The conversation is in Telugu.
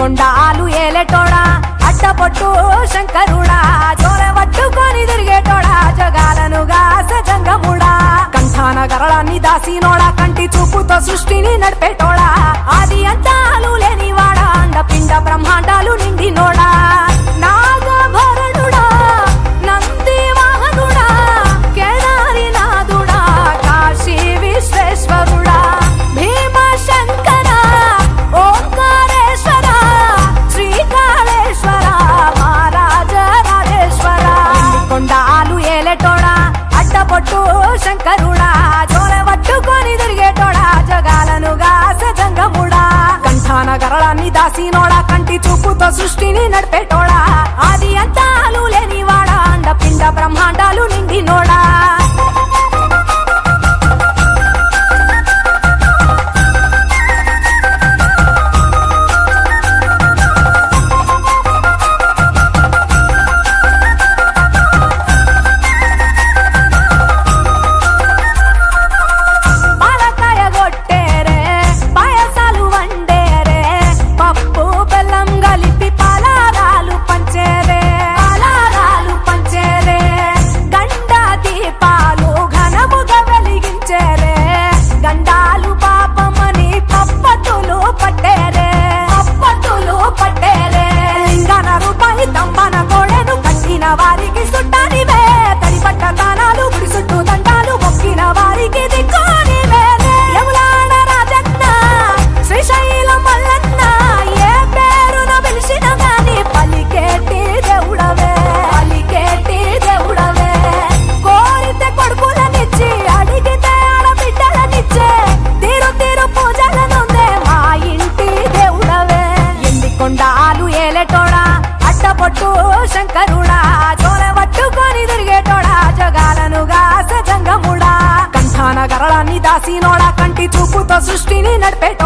కొండాలు ఏలేటోడా అడ్డపొట్టు శంకరుడా జోరె పట్టుకొని తిరిగేటోడా జగాలను గాస జంగముడా కంఠాన గరళాన్ని దాసినోడా కంటి చూపుతో సృష్టిని నడిపేటోడా ఆది అంతాలు లేనివాడా అండపిండ బ్రహ్మాండాలు నిండినోడా నాగభరణుడా నంది వాహనుడా కేదారి నాథుడా కాశీ విశ్వేశ్వరుడా భీమ శంకర ఓంకారేశ్వర శ్రీకాళేశ్వర మహారాజ రాజేశ్వర కొండాలు ఏలేటోడా అడ్డపొట్టు శంకరుడా జోరె పట్టుకొని తిరిగేటోడా జగాలను గాస జంగముడా కంఠాన గరళాన్ని దాసినోడా కంటి చూపుతో సృష్టిని నడిపేటోడా ఆది అంతాలు లేనివాడా అండపిండ బ్రహ్మాండాలు నిండినోడా వారికి సుట్టానివే తడిపట్ట దానాలు గుడి చుట్టూ దండాలు మొక్కిన వారికి దిక్కునివే యములాడ రాజన్న శ్రీశైలం మల్లన్న ఏ పేరున పిలిచిన గాని పలికేటి దేవుడవే కోరితే కొడుకులనిచ్చి అడిగితే ఆడబిడ్డలనిచ్చే తీరు తీరు పూజలనుందే మా ఇంటి దేవుడవే ఎండి కొండాలు ఏలేటోడా అడ్డపొట్టు శంకరుడా జోరె పట్టుకొని తిరిగేటోడా జగాలను గాస జంగముడా కంఠాన గరళాన్ని దాసినోడా కంటి చూపుతో సృష్టిని నడిపేటోడా